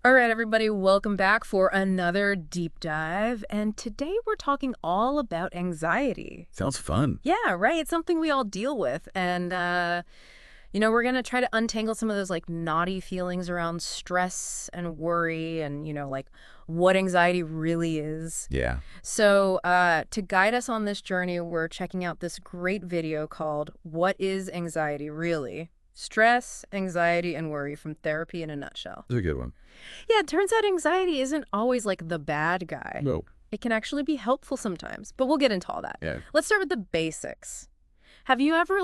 All right, everybody, welcome back for another deep dive. And today we're talking all about anxiety. Sounds fun. Yeah, right. It's something we all deal with. And, we're going to try to untangle some of those like naughty feelings around stress and worry and, like what anxiety really is. Yeah. So, to guide us on this journey, we're checking out this great video called What is Anxiety Really? Stress, Anxiety, and Worry from Therapy in a Nutshell. That's a good one. Yeah, it turns out anxiety isn't always like the bad guy. No. It can actually be helpful sometimes, but we'll get into all that. Yeah. Let's start with the basics. Have you ever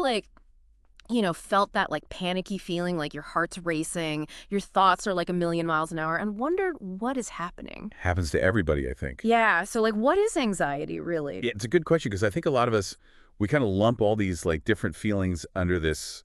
felt that like panicky feeling, like your heart's racing, your thoughts are like a million miles an hour, and wondered what is happening? Happens to everybody, I think. Yeah, so like what is anxiety really? Yeah, it's a good question because I think a lot of us, we kind of lump all these like different feelings under this,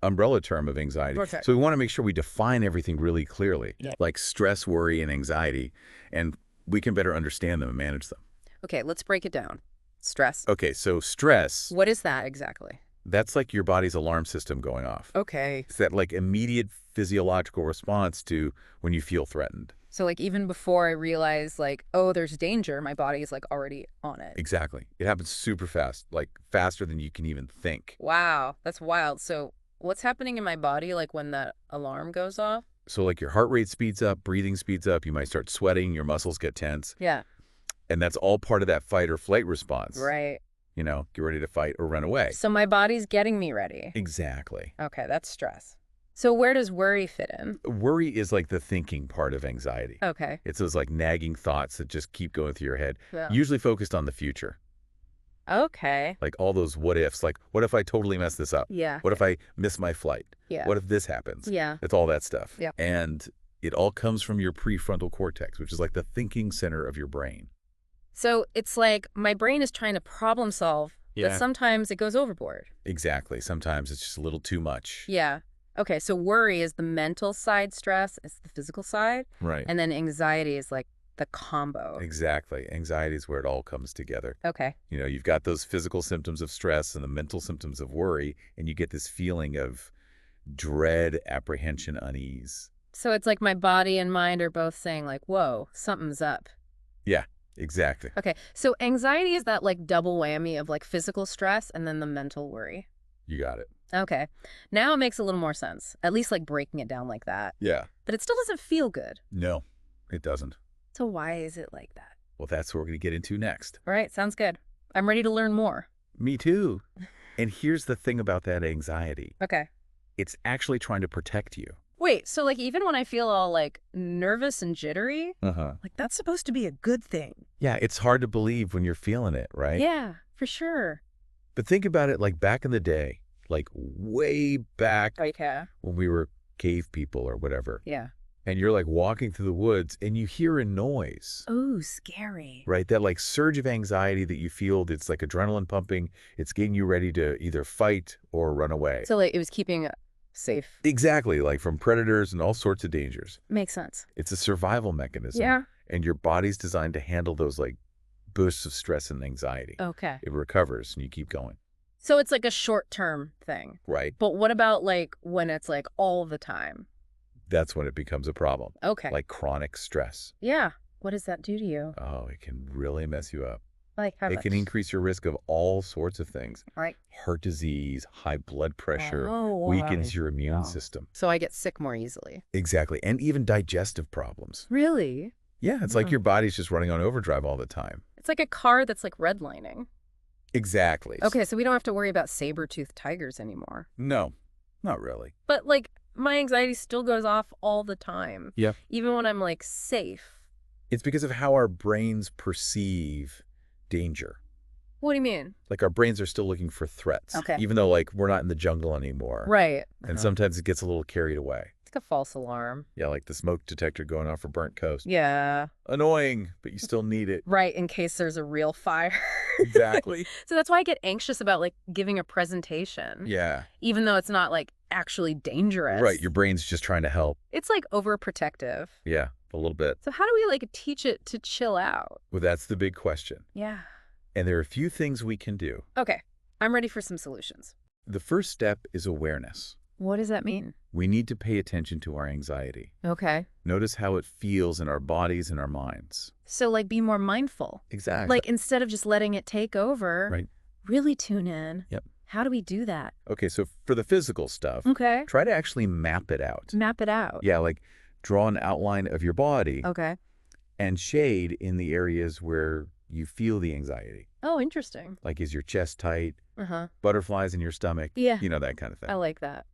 umbrella term of anxiety. Okay. So we want to make sure we define everything really clearly, Yeah. like stress, worry, and anxiety, and we can better understand them and manage them. Okay, let's break it down. Stress. Okay, so stress, What is that exactly? that's like your body's alarm system going off. Okay. It's that like immediate physiological response to when you feel threatened. So like even before I realize like, oh, there's danger, my body is like already on it. Exactly. It happens super fast, like faster than you can even think. Wow, that's wild. So what's happening in my body like when that alarm goes off? So like your heart rate speeds up, breathing speeds up, you might start sweating, your muscles get tense, Yeah. and that's all part of that fight or flight response. Right. Get ready to fight or run away. So my body's getting me ready. Exactly. Okay, that's stress. So where does worry fit in? Worry is like the thinking part of anxiety. Okay. It's those like nagging thoughts that just keep going through your head, Yeah. usually focused on the future. Okay. Like all those what ifs, like what if I totally mess this up? Yeah. What if I miss my flight? Yeah. What if this happens? Yeah. It's all that stuff. Yeah. And it all comes from your prefrontal cortex, which is like the thinking center of your brain. So it's like my brain is trying to problem solve, but sometimes it goes overboard. Exactly. Sometimes it's just a little too much. Yeah. Okay, so worry is the mental side, stress is the physical side, Right. and then anxiety is like the combo. Exactly. Anxiety is where it all comes together. Okay. You've got those physical symptoms of stress and the mental symptoms of worry, and you get this feeling of dread, apprehension, unease. So it's like my body and mind are both saying like, whoa, something's up. Yeah, exactly. Okay, so anxiety is that like double whammy of like physical stress and then the mental worry. You got it. Okay, now it makes a little more sense, at least like breaking it down like that. Yeah. But it still doesn't feel good. No, it doesn't. So why is it like that? Well, that's what we're going to get into next. All right, sounds good. I'm ready to learn more. Me too. And here's the thing about that anxiety. Okay. It's actually trying to protect you. Wait, so like even when I feel all like nervous and jittery, Uh-huh. like that's supposed to be a good thing. Yeah, it's hard to believe when you're feeling it, right? Yeah, for sure. But think about it like back in the day, like way back Okay. when we were cave people or whatever. Yeah. And you're like walking through the woods and you hear a noise, Ooh, scary. right? That like surge of anxiety that you feel, it's like adrenaline pumping. It's getting you ready to either fight or run away. So like it was keeping safe. Exactly, like from predators and all sorts of dangers. Makes sense. It's a survival mechanism. Yeah. And your body's designed to handle those like bursts of stress and anxiety. Okay. It recovers and you keep going. So it's like a short-term thing. Right. But what about like when it's like all the time? That's when it becomes a problem. Okay. Like chronic stress. Yeah. What does that do to you? Oh, it can really mess you up. Like how It much? can increase your risk of all sorts of things. Right. Heart disease, high blood pressure, Oh, weakens your immune wow. system. So I get sick more easily. Exactly. And even digestive problems. Really? Yeah, it's like your body's just running on overdrive all the time. It's like a car that's like redlining. Exactly. Okay, so we don't have to worry about saber-toothed tigers anymore. No, not really. But like my anxiety still goes off all the time. Yeah. Even when I'm like safe. It's because of how our brains perceive danger. What do you mean? Like our brains are still looking for threats. Okay. Even though like we're not in the jungle anymore. Right. And sometimes it gets a little carried away. It's like a false alarm. Yeah, like the smoke detector going off for burnt toast. Yeah. Annoying, but you still need it. Right, in case there's a real fire. Exactly. So that's why I get anxious about like giving a presentation. Yeah. Even though it's not like actually dangerous. Right, your brain's just trying to help. It's like overprotective. Yeah, a little bit. So how do we like teach it to chill out? Well, that's the big question. Yeah. And there are a few things we can do. Okay, I'm ready for some solutions. The first step is awareness. What does that mean? We need to pay attention to our anxiety. Okay. Notice how it feels in our bodies and our minds. So, like, be more mindful. Exactly. Like, instead of just letting it take over, Right. really tune in. Yep. How do we do that? Okay, so for the physical stuff, Okay. try to actually map it out. Map it out. Yeah, like draw an outline of your body Okay. and shade in the areas where you feel the anxiety. Oh, interesting. Like, is your chest tight, Uh-huh. butterflies in your stomach, Yeah. that kind of thing. I like that.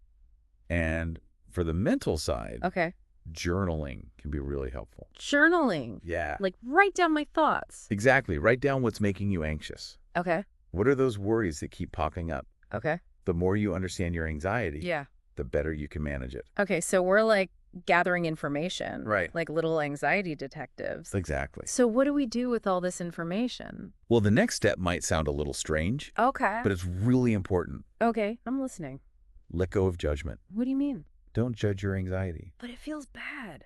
And for the mental side, Okay. journaling can be really helpful. Journaling. Yeah. Like, write down my thoughts. Exactly. Write down what's making you anxious. Okay. What are those worries that keep popping up? Okay. The more you understand your anxiety, Yeah. the better you can manage it. Okay, so we're like gathering information. Right. Like little anxiety detectives. Exactly. So what do we do with all this information? Well, the next step might sound a little strange, Okay. but it's really important. Okay, I'm listening. Let go of judgment. What do you mean? Don't judge your anxiety. But it feels bad.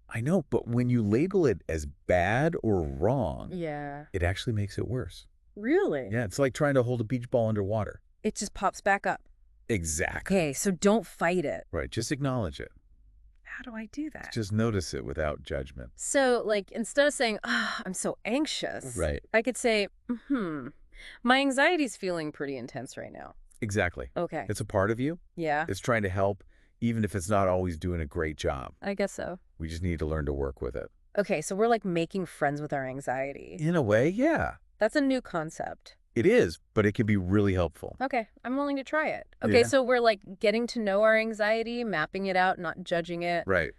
I know, but when you label it as bad or wrong, Yeah. it actually makes it worse. Really? Yeah, it's like trying to hold a beach ball underwater. It just pops back up. Exactly. Okay, so don't fight it. Right, just acknowledge it. How do I do that? Just notice it without judgment. So, like, instead of saying, I'm so anxious, Right. I could say, my anxiety's feeling pretty intense right now. Exactly. Okay. It's a part of you. Yeah, It's trying to help, even if it's not always doing a great job. I guess so. We just need to learn to work with it. Okay, so we're like making friends with our anxiety. In a way, yeah. That's a new concept. It is, but it can be really helpful. Okay, I'm willing to try it. Okay, Yeah. so we're like getting to know our anxiety, mapping it out, not judging it. Right.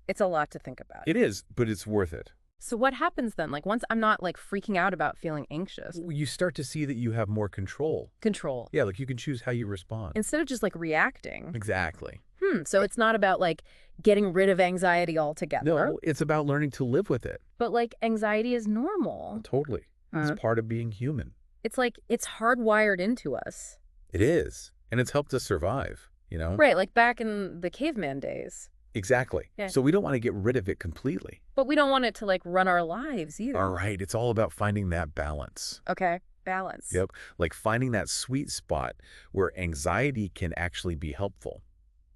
It's a lot to think about. It is, but it's worth it. So what happens then? Like once I'm not like freaking out about feeling anxious. You start to see that you have more control. Control. Yeah, like you can choose how you respond. Instead of just like reacting. Exactly. So it's not about like getting rid of anxiety altogether. No, it's about learning to live with it. But like anxiety is normal. Totally. It's part of being human. It's like it's hardwired into us. It is. And it's helped us survive, Right, like back in the caveman days. Exactly. Yeah. So we don't want to get rid of it completely. But we don't want it to like run our lives either. All right. It's all about finding that balance. Okay, balance. Yep. Like finding that sweet spot where anxiety can actually be helpful.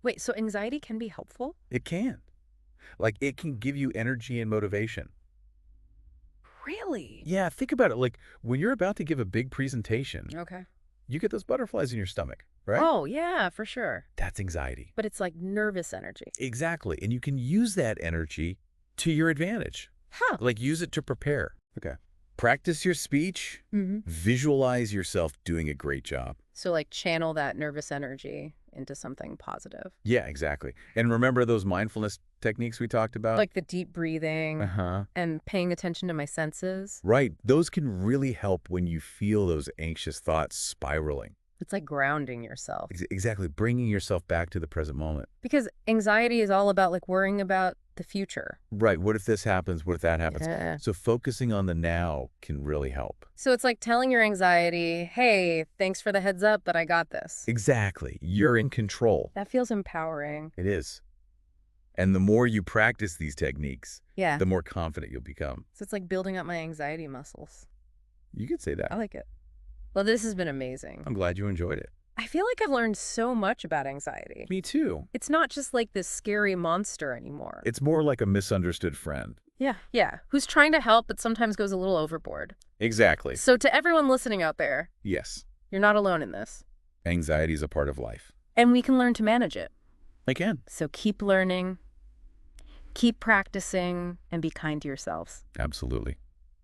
Wait, so anxiety can be helpful? It can. Like it can give you energy and motivation. Really? Yeah, think about it. Like when you're about to give a big presentation, Okay. you get those butterflies in your stomach, right? Oh, yeah, for sure. That's anxiety. But it's like nervous energy. Exactly. And you can use that energy to your advantage. Huh. Like use it to prepare. Okay. Practice your speech. Mm-hmm. Visualize yourself doing a great job. So like channel that nervous energy into something positive. Yeah, exactly. And remember those mindfulness techniques we talked about? Like the deep breathing Uh-huh. and paying attention to my senses. Right. Those can really help when you feel those anxious thoughts spiraling. It's like grounding yourself. Exactly. Bringing yourself back to the present moment. Because anxiety is all about like worrying about the future. Right. What if this happens? What if that happens? Yeah. So focusing on the now can really help. So it's like telling your anxiety, hey, thanks for the heads up, but I got this. Exactly. You're in control. That feels empowering. It is. And the more you practice these techniques, Yeah. the more confident you'll become. So it's like building up my anxiety muscles. You could say that. I like it. Well, this has been amazing. I'm glad you enjoyed it. I feel like I've learned so much about anxiety. Me too. It's not just like this scary monster anymore. It's more like a misunderstood friend. Yeah. Who's trying to help, but sometimes goes a little overboard. Exactly. So to everyone listening out there, Yes. you're not alone in this. Anxiety is a part of life. And we can learn to manage it. I can. So keep learning, keep practicing, and be kind to yourselves. Absolutely.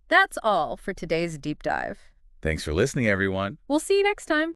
That's all for today's deep dive. Thanks for listening, everyone. We'll see you next time.